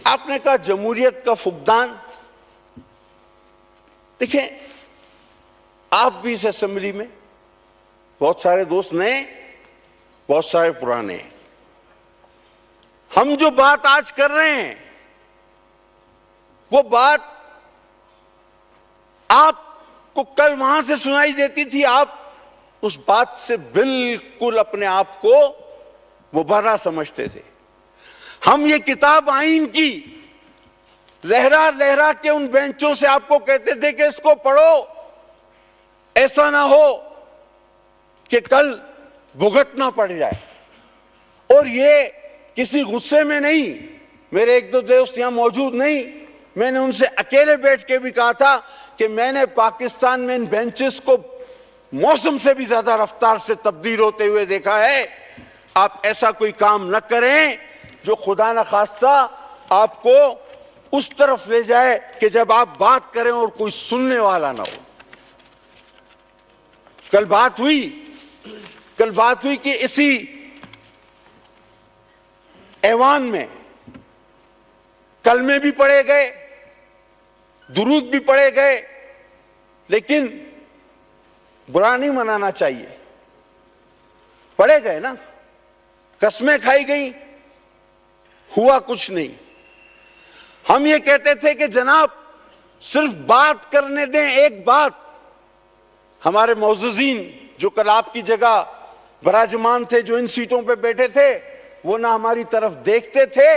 आपने कहा जमहूरियत का फुकदान। देखिए, आप भी इस असेंबली में बहुत सारे दोस्त नए, बहुत सारे पुराने। हम जो बात आज कर रहे हैं वो बात आपको कल वहां से सुनाई देती थी, आप उस बात से बिल्कुल अपने आप को मुबर्रा समझते थे। हम ये किताब आईन की लहरा लहरा के उन बेंचों से आपको कहते थे कि इसको पढ़ो, ऐसा ना हो कि कल भुगतना पड़ जाए। और ये किसी गुस्से में नहीं, मेरे एक दो दोस्त यहां मौजूद नहीं, मैंने उनसे अकेले बैठ के भी कहा था कि मैंने पाकिस्तान में इन बेंचेस को मौसम से भी ज्यादा रफ्तार से तब्दील होते हुए देखा है। आप ऐसा कोई काम न करें जो खुदा न खास्ता आपको उस तरफ ले जाए कि जब आप बात करें और कोई सुनने वाला ना हो। कल बात हुई कि इसी ऐवान में कलमे भी पढ़े गए, दुरूद भी पढ़े गए, लेकिन बुरा नहीं मनाना चाहिए, पढ़े गए ना, कस्में खाई गई, हुआ कुछ नहीं। हम ये कहते थे कि जनाब सिर्फ बात करने दें, एक बात। हमारे मौजूजीन जो कल आपकी जगह बराजमान थे, जो इन सीटों पे बैठे थे, वो ना हमारी तरफ देखते थे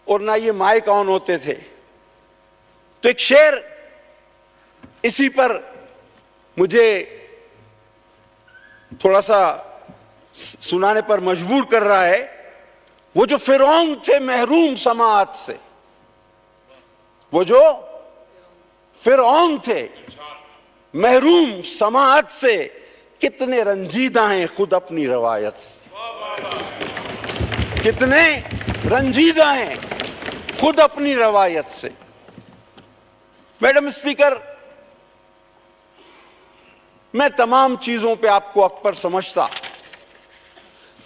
और ना ये माइक ऑन होते थे। तो एक शेर इसी पर मुझे थोड़ा सा सुनाने पर मजबूर कर रहा है। वो जो फिरौन थे महरूम समाअत से, वो जो फिरौन थे महरूम समाअत से, कितने रंजीदा हैं खुद अपनी रवायत से, कितने रंजीदा हैं खुद अपनी रवायत से। मैडम स्पीकर, मैं तमाम चीजों पे आपको अकबर समझता,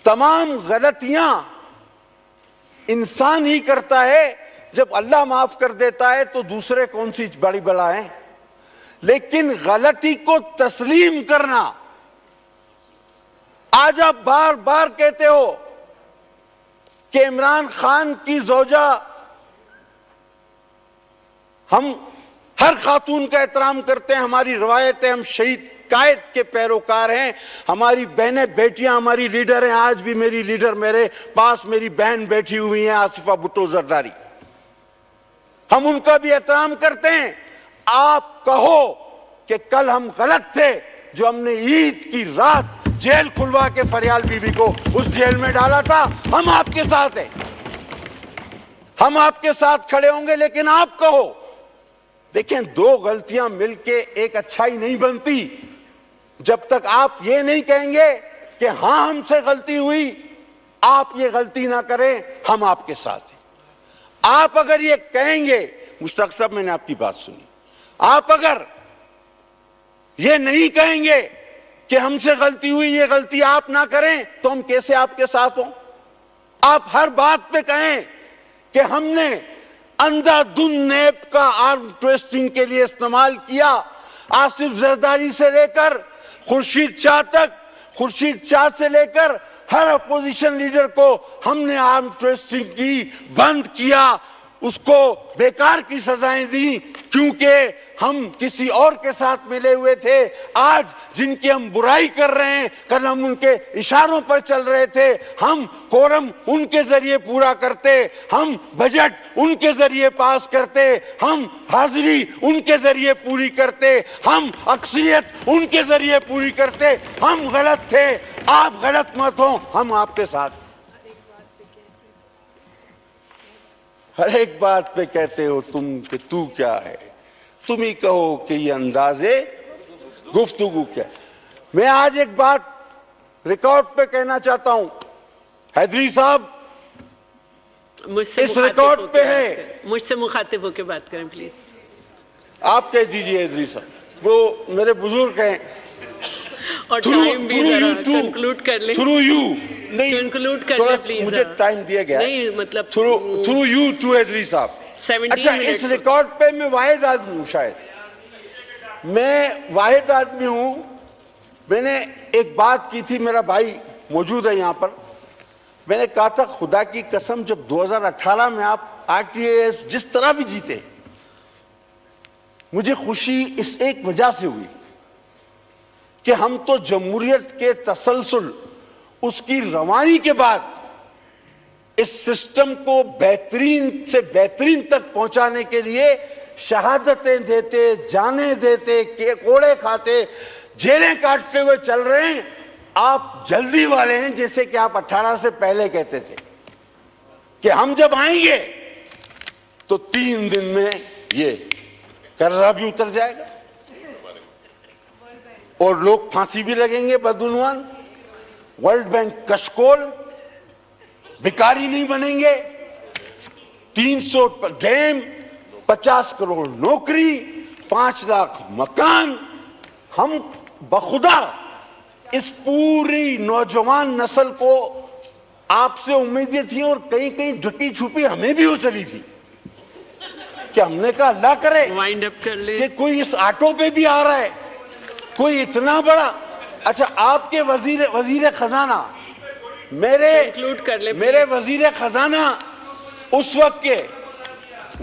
तमाम गलतियां इंसान ही करता है, जब अल्लाह माफ कर देता है तो दूसरे कौन सी बड़ी बला है। लेकिन गलती को तस्लीम करना, आज आप बार बार कहते हो कि इमरान खान की जोजा, हम हर खातून का एहतराम करते हैं, हमारी रवायत है, हम शहीद कायद के पैरोकार हैं, हमारी बहनें बेटियां हमारी लीडर हैं। आज भी मेरी लीडर मेरे पास, मेरी बहन बैठी हुई है आसिफा भुट्टो जरदारी, हम उनका भी एहतराम करते हैं। आप कहो कि कल हम गलत थे जो हमने ईद की रात जेल खुलवा के फरियाल बीबी को उस जेल में डाला था। हम आपके साथ हैं, हम आपके साथ खड़े होंगे। लेकिन आप कहो, देखें, दो गलतियां मिलके एक अच्छाई नहीं बनती। जब तक आप ये नहीं कहेंगे कि हां हमसे गलती हुई, आप ये गलती ना करें, हम आपके साथ हैं। आप अगर ये कहेंगे, मुश्ताक साहब मैंने आपकी बात सुनी, आप अगर ये नहीं कहेंगे कि हमसे गलती हुई, ये गलती आप ना करें, तो हम कैसे आपके साथ हों। आप हर बात पे कहें कि हमने अंधाधुन नैब का आर्म ट्विस्टिंग के लिए इस्तेमाल किया, आसिफ जरदारी से लेकर खुर्शीद शाह तक, खुर्शीद शाह से लेकर हर अपोजिशन लीडर को हमने आर्म ट्विस्टिंग की, बंद किया, उसको बेकार की सजाएं दी, क्योंकि हम किसी और के साथ मिले हुए थे। आज जिनकी हम बुराई कर रहे हैं, कल हम उनके इशारों पर चल रहे थे। हम कोरम उनके जरिए पूरा करते, हम बजट उनके जरिए पास करते, हम हाजिरी उनके जरिए पूरी करते, हम अक्सरियत उनके जरिए पूरी करते। हम गलत थे, आप गलत मत हो, हम आपके साथ। हर एक बात पे कहते हो तुम कि तू क्या है, तुम ही कहो कि ये अंदाजे गुफ्तगू क्या। मैं आज एक बात रिकॉर्ड पे कहना चाहता हूं, हैदरी साहब इस रिकॉर्ड पे है, मुझसे मुखातिब होकर बात करें प्लीज। आप कह दीजिए हैदरी साहब, वो मेरे बुजुर्ग हैं, और टाइम भी जरा कंक्लूड कर लें। थ्रू यू नहीं, कंक्लूड कर थोड़ा ले प्लीज। मुझे टाइम दिया गया नहीं मतलब थ्रू यू टू एडरी साहब। 17 अच्छा, मिनट्स इस रिकॉर्ड पे मैं वाहिद आदमी हूँ, शायद मैं वाहिद आदमी हूँ। मैंने एक बात की थी, मेरा भाई मौजूद है यहाँ पर। मैंने कहा था खुदा की कसम, जब 2018 में आप आरटीएस जिस तरह भी जीते, मुझे खुशी इस एक वजह से हुई कि हम तो जमहूरियत के तसलसल उसकी रवानी के बाद इस सिस्टम को बेहतरीन से बेहतरीन तक पहुंचाने के लिए शहादतें देते, जाने देते, कोड़े खाते, जेलें काटते हुए चल रहे हैं। आप जल्दी वाले हैं, जैसे कि आप 18 से पहले कहते थे कि हम जब आएंगे तो 3 दिन में ये कर्जा भी उतर जाएगा और लोग फांसी भी लगेंगे बदउनवान, वर्ल्ड बैंक कशकोल, भिखारी नहीं बनेंगे, 300 डैम, 50 करोड़ नौकरी, 5 लाख मकान। हम बखुदा इस पूरी नौजवान नस्ल को आपसे उम्मीदें थी और कहीं कहीं ढकी छुपी हमें भी हो चली थी कि हमने कहा अल्लाह करे वाइंड अप कर ले कि कोई इस ऑटो पे भी आ रहा है, कोई इतना बड़ा। अच्छा, आपके वजीर खजाना, मेरे वजीर खजाना उस वक्त के,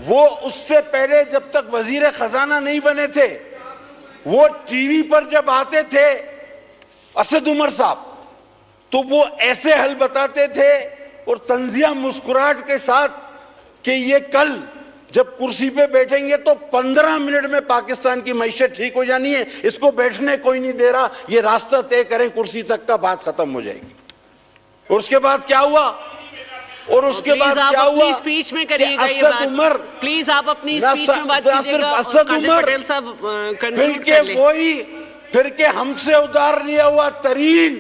वो उससे पहले जब तक वजीर खजाना नहीं बने थे, वो टीवी पर जब आते थे असद उमर साहब, तो वो ऐसे हल बताते थे और तंजिया मुस्कुराहट के साथ कि ये कल जब कुर्सी पे बैठेंगे तो 15 मिनट में पाकिस्तान की मईशत ठीक हो जानी है, इसको बैठने कोई नहीं दे रहा, ये रास्ता तय करें कुर्सी तक का, बात खत्म हो जाएगी। और उसके बाद क्या हुआ? और उसके बाद क्या हुआ? स्पीच में करिएगा ये बात। उमर, प्लीज आप अपनी स्पीच में बात कीजिएगा। असद उमर पटेल साहब फिर के वही, फिर के हमसे उधार लिया हुआ तरीन,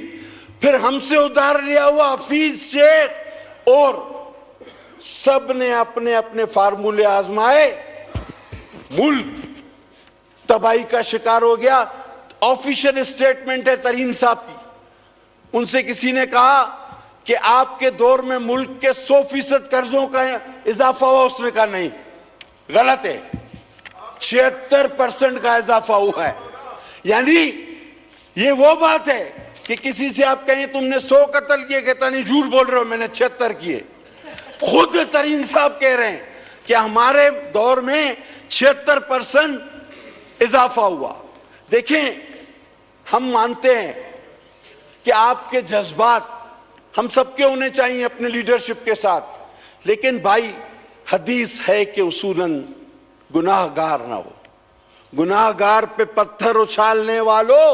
फिर हमसे उधार लिया हुआ हफीज शेख, और सब ने अपने अपने फार्मूले आजमाए, मुल्क तबाही का शिकार हो गया। ऑफिशियल स्टेटमेंट है तरीन साहब की, उनसे किसी ने कहा कि आपके दौर में मुल्क के 100% कर्जों का इजाफा हुआ, उसने कहा नहीं, गलत है, 76% का इजाफा हुआ है। यानी ये वो बात है कि किसी से आप कहें तुमने 100 कत्ल किए, कहता नहीं झूठ बोल रहे हो, मैंने 76 किए। खुद तरीन साहब कह रहे हैं कि हमारे दौर में 76% इजाफा हुआ। देखें, हम मानते हैं कि आपके जज्बात हम सबके होने चाहिए अपने लीडरशिप के साथ, लेकिन भाई हदीस है कि उसूलन गुनाहगार ना हो। गुनाहगार पे पत्थर उछालने वालों,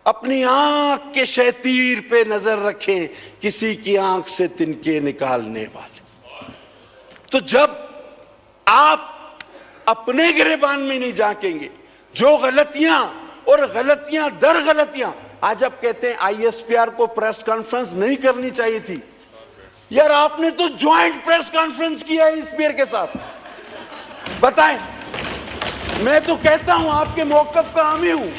अपनी आंख के शैतीर पे नजर रखें, किसी की आंख से तिनके निकालने वाले। तो जब आप अपने गिरेबान में नहीं झांकेंगे, जो गलतियां और गलतियां दर गलतियां, आज आप कहते हैं आईएसपीआर को प्रेस कॉन्फ्रेंस नहीं करनी चाहिए थी। यार आपने तो ज्वाइंट प्रेस कॉन्फ्रेंस किया है आईएसपीआर के साथ, बताएं। मैं तो कहता हूं आपके मौकफ का हामी हूं,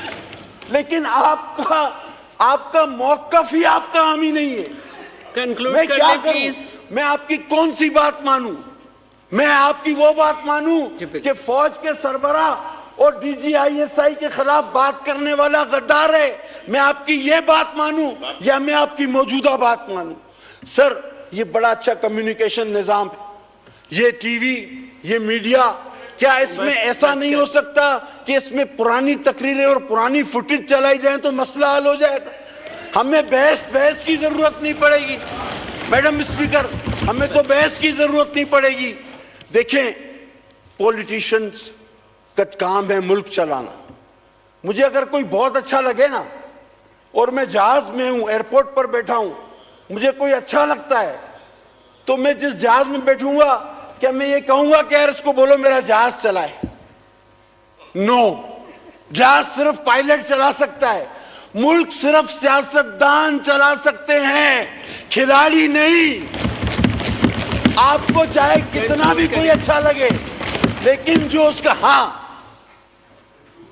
लेकिन आपका मौकफ ही आपका हामी नहीं है। कंक्लूड मैं कर क्या ले करूं? प्लीज। मैं आपकी कौन सी बात मानूं? मैं आपकी वो बात मानूं कि फौज के सरबराह और डीजीआईएसआई के खिलाफ बात करने वाला गद्दार है? मैं आपकी ये बात मानूं या मैं आपकी मौजूदा बात मानूं? सर, ये बड़ा अच्छा कम्युनिकेशन निजाम है, ये टीवी, ये मीडिया, क्या इसमें ऐसा नहीं हो सकता कि इसमें पुरानी तकरीरें और पुरानी फुटेज चलाई जाए तो मसला हल हो जाएगा? हमें बहस की जरूरत नहीं पड़ेगी मैडम स्पीकर, हमें तो बहस की जरूरत नहीं पड़ेगी। देखें, पॉलिटिशियंस का काम है मुल्क चलाना। मुझे अगर कोई बहुत अच्छा लगे ना, और मैं जहाज में हूं, एयरपोर्ट पर बैठा हूं, मुझे कोई अच्छा लगता है, तो मैं जिस जहाज में बैठूंगा, क्या मैं ये कहूंगा कि यार इसको बोलो मेरा जहाज चलाए? नो, जहाज सिर्फ पायलट चला सकता है, मुल्क सिर्फ सियासतदान चला सकते हैं, खिलाड़ी नहीं। आपको चाहे कितना भी कोई अच्छा लगे, लेकिन जो उसका, हाँ,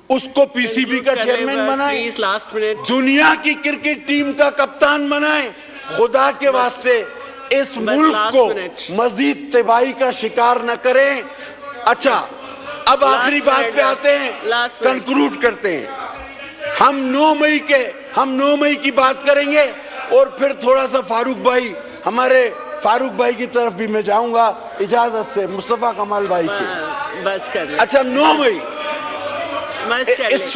उसको पीसीबी का चेयरमैन बनाए, लास्ट मिनट, दुनिया की क्रिकेट टीम का कप्तान बनाए, खुदा के वास्ते इस मुल्क last को minute. मजीद तबाही का शिकार न करें। अच्छा, अब आखिरी बात पे आते हैं, last minute. कंक्लूड करते हैं। हम 9 मई की बात करेंगे और फिर थोड़ा सा हमारे फारूक भाई की तरफ भी मैं जाऊंगा इजाजत से, मुस्तफा कमाल भाई की। बस कर ले। अच्छा, 9 मई बस कर ले। इस